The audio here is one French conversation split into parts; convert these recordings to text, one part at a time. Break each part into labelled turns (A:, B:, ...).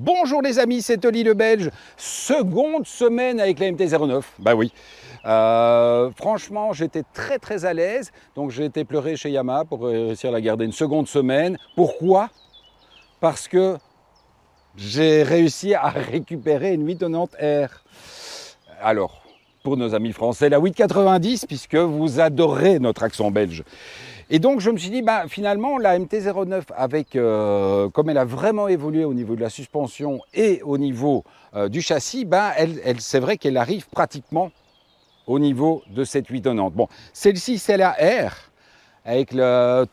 A: Bonjour les amis, c'est Oli le Belge. Seconde semaine avec la MT-09. Bah oui. Franchement, j'étais très à l'aise. Donc j'ai été pleurer chez Yamaha pour réussir à la garder une seconde semaine. Pourquoi? Parce que j'ai réussi à récupérer une 890R. Alors, pour nos amis français, la 890, puisque vous adorez notre accent belge. Et donc je me suis dit, bah, finalement, la MT-09, avec, comme elle a vraiment évolué au niveau de la suspension et au niveau du châssis, bah, c'est vrai qu'elle arrive pratiquement au niveau de cette 890. Bon, celle-ci, c'est la R, avec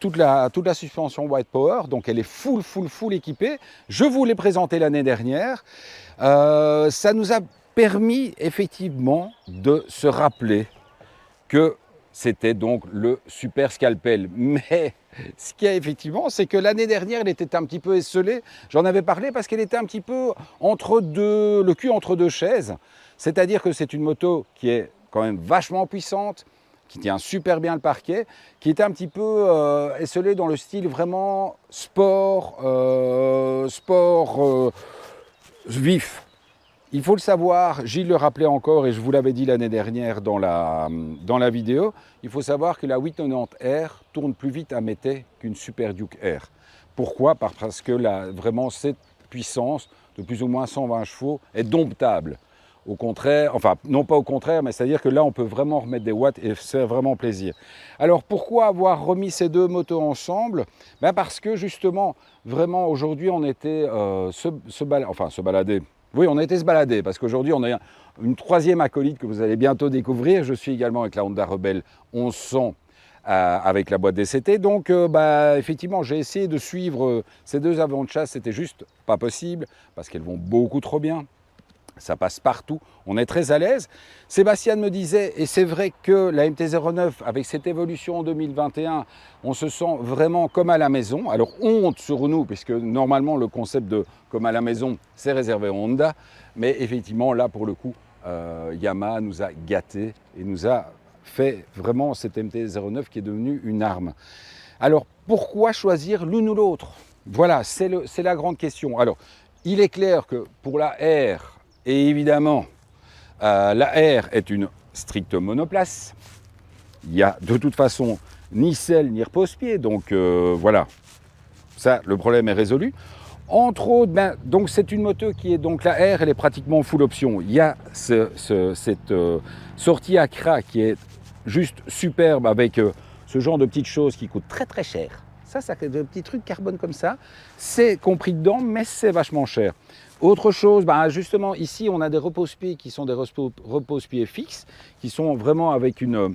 A: toute la suspension White Power, donc elle est full équipée. Je vous l'ai présentée l'année dernière. Ça nous a permis effectivement de se rappeler que c'était donc le super scalpel. Mais ce qu'il y a effectivement, c'est que l'année dernière, elle était un petit peu esselée. J'en avais parlé parce qu'elle était un petit peu le cul entre deux chaises. C'est-à-dire que c'est une moto qui est quand même vachement puissante, qui tient super bien le parquet, qui était un petit peu esselée dans le style vraiment sport vif. Il faut le savoir, Gilles le rappelait encore et je vous l'avais dit l'année dernière dans la vidéo, il faut savoir que la 890R tourne plus vite à Mété qu'une Super Duke R. Pourquoi? Parce que vraiment cette puissance de plus ou moins 120 chevaux est domptable. Au contraire, enfin non pas au contraire, mais c'est-à-dire que là on peut vraiment remettre des watts et c'est vraiment plaisir. Alors pourquoi avoir remis ces deux motos ensemble? Ben parce que justement, vraiment aujourd'hui on était se balader. Oui, on a été se balader parce qu'aujourd'hui, on a une troisième acolyte que vous allez bientôt découvrir. Je suis également avec la Honda Rebelle 1100 avec la boîte DCT. Donc, effectivement, j'ai essayé de suivre ces deux avions de chasse. C'était juste pas possible parce qu'elles vont beaucoup trop bien. Ça passe partout, on est très à l'aise. Sébastien me disait, et c'est vrai que la MT-09, avec cette évolution en 2021, on se sent vraiment comme à la maison. Alors honte sur nous, puisque normalement le concept de comme à la maison, c'est réservé à Honda. Mais effectivement, là pour le coup, Yamaha nous a gâtés et nous a fait vraiment cette MT-09 qui est devenue une arme. Alors pourquoi choisir l'une ou l'autre? Voilà, c'est la grande question. Alors, il est clair que pour la R, et évidemment, la R est une stricte monoplace. Il n'y a de toute façon ni selle ni repose-pied, donc voilà, ça, le problème est résolu. Entre autres, donc c'est une moto qui est donc la R, elle est pratiquement full option. Il y a cette sortie Accra qui est juste superbe avec ce genre de petites choses qui coûtent très cher. Ça de petits trucs carbone comme ça, c'est compris dedans, mais c'est vachement cher. Autre chose, justement ici on a des repose-pieds qui sont des repose-pieds fixes, qui sont vraiment avec une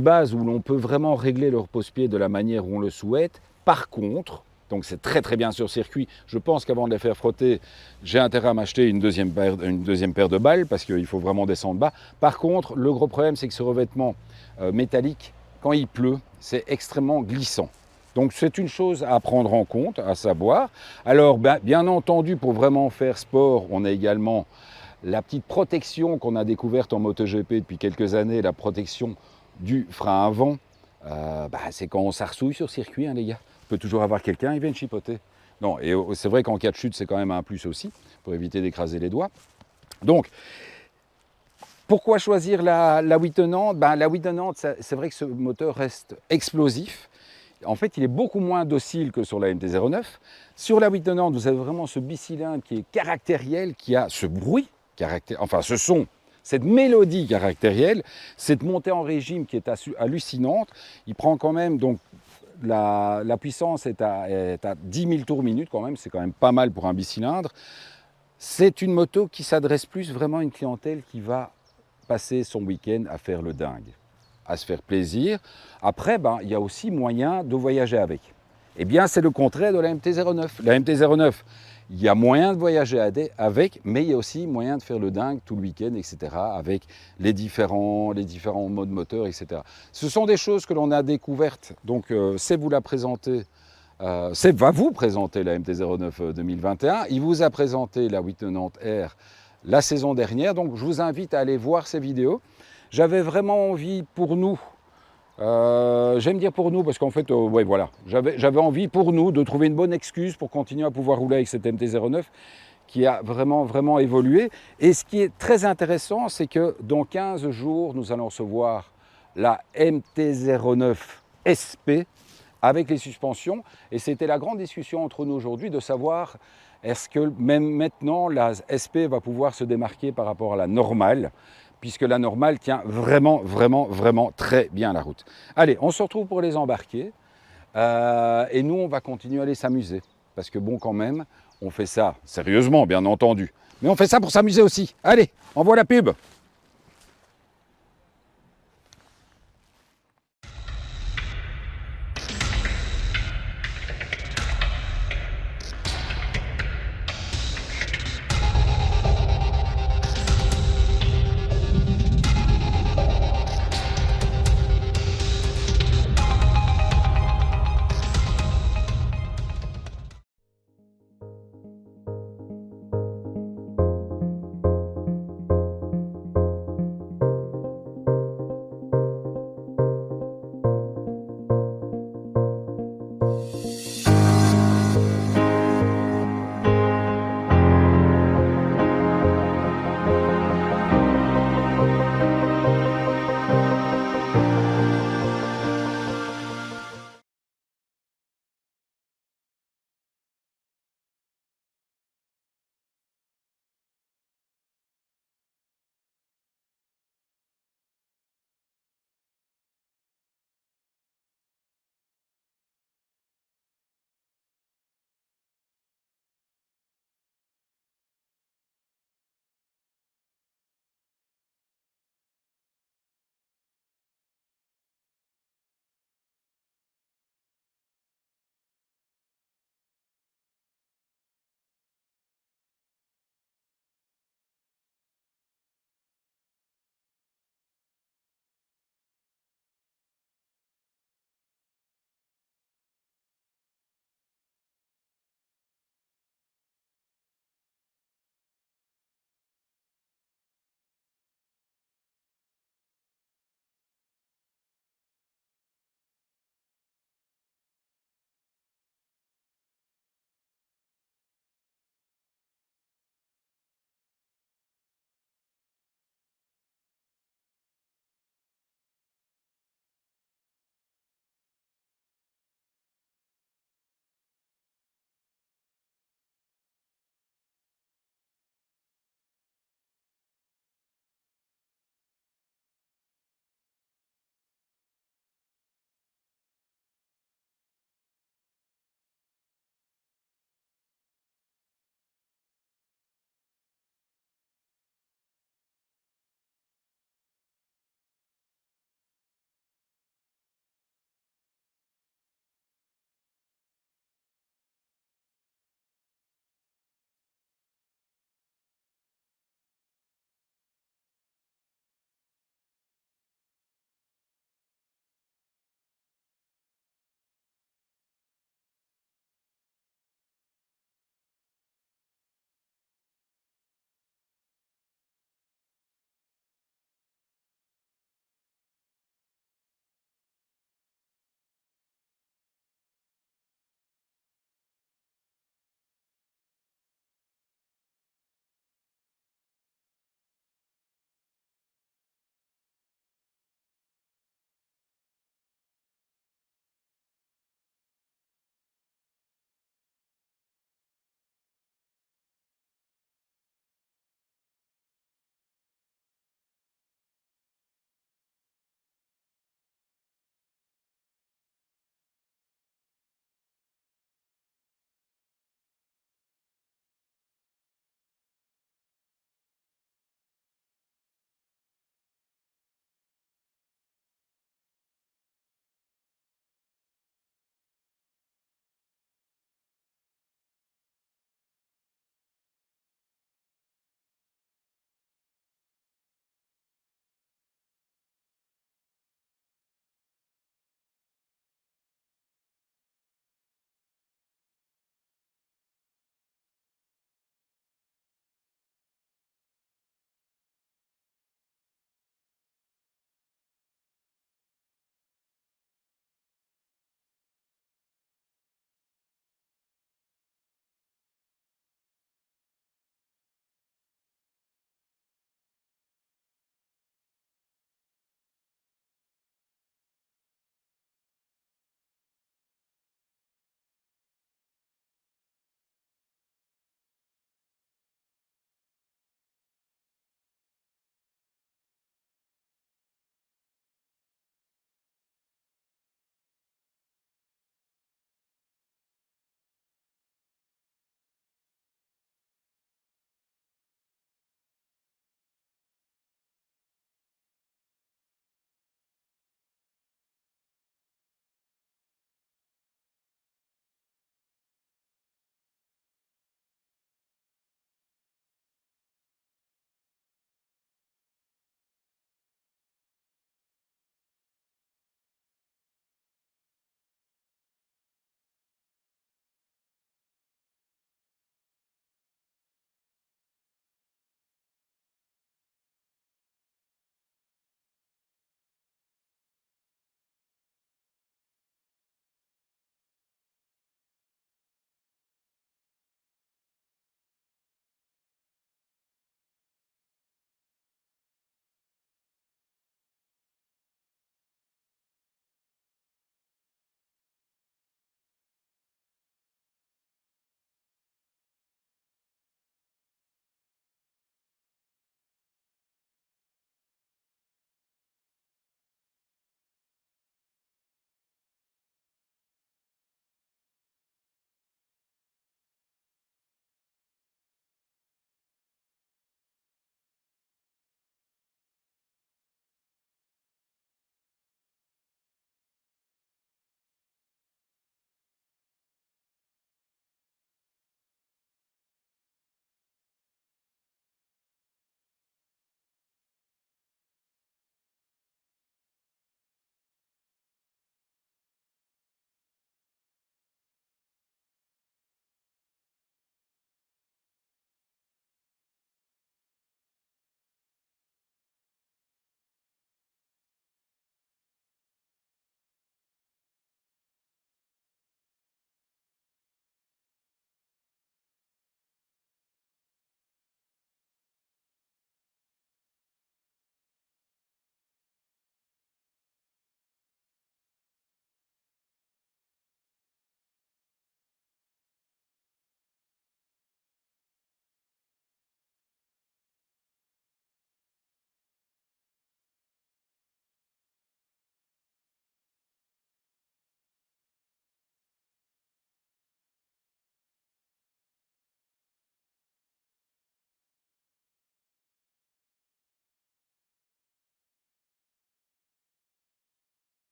A: base où l'on peut vraiment régler le repose-pied de la manière où on le souhaite. Par contre, donc c'est très bien sur circuit, je pense qu'avant de les faire frotter, j'ai intérêt à m'acheter une deuxième paire de balles parce qu'il faut vraiment descendre bas. Par contre, le gros problème c'est que ce revêtement métallique, quand il pleut, c'est extrêmement glissant. Donc c'est une chose à prendre en compte, à savoir. Alors bien entendu, pour vraiment faire sport, on a également la petite protection qu'on a découverte en MotoGP depuis quelques années, la protection du frein avant. C'est quand on s'arsouille sur circuit, hein, les gars. On peut toujours avoir quelqu'un, il vient de chipoter. Non, et c'est vrai qu'en cas de chute, c'est quand même un plus aussi, pour éviter d'écraser les doigts. Donc, pourquoi choisir la 890? La 890, c'est vrai que ce moteur reste explosif. En fait, il est beaucoup moins docile que sur la MT-09. Sur la 890, vous avez vraiment ce bicylindre qui est caractériel, qui a ce bruit, ce son, cette mélodie caractérielle, cette montée en régime qui est hallucinante. Il prend quand même, donc, la puissance est à 10 000 tours minute quand même, c'est quand même pas mal pour un bicylindre. C'est une moto qui s'adresse plus vraiment à une clientèle qui va passer son week-end à faire le dingue, à se faire plaisir. Après, il y a aussi moyen de voyager avec. Eh bien, c'est le contraire de la MT-09. La MT-09, il y a moyen de voyager avec, mais il y a aussi moyen de faire le dingue tout le week-end, etc., avec les différents modes moteurs, etc. Ce sont des choses que l'on a découvertes. Donc, Seb vous l'a présenté. Seb va vous présenter la MT-09 2021. Il vous a présenté la 890R la saison dernière. Donc, je vous invite à aller voir ces vidéos. J'avais vraiment envie pour nous, j'aime dire pour nous parce qu'en fait, j'avais envie pour nous de trouver une bonne excuse pour continuer à pouvoir rouler avec cette MT-09 qui a vraiment évolué. Et ce qui est très intéressant, c'est que dans 15 jours, nous allons recevoir la MT-09 SP avec les suspensions. Et c'était la grande discussion entre nous aujourd'hui de savoir est-ce que même maintenant la SP va pouvoir se démarquer par rapport à la normale, puisque la normale tient vraiment très bien la route. Allez, on se retrouve pour les embarquer. Et nous, on va continuer à aller s'amuser. Parce que bon, quand même, on fait ça sérieusement, bien entendu. Mais on fait ça pour s'amuser aussi. Allez, envoie la pub!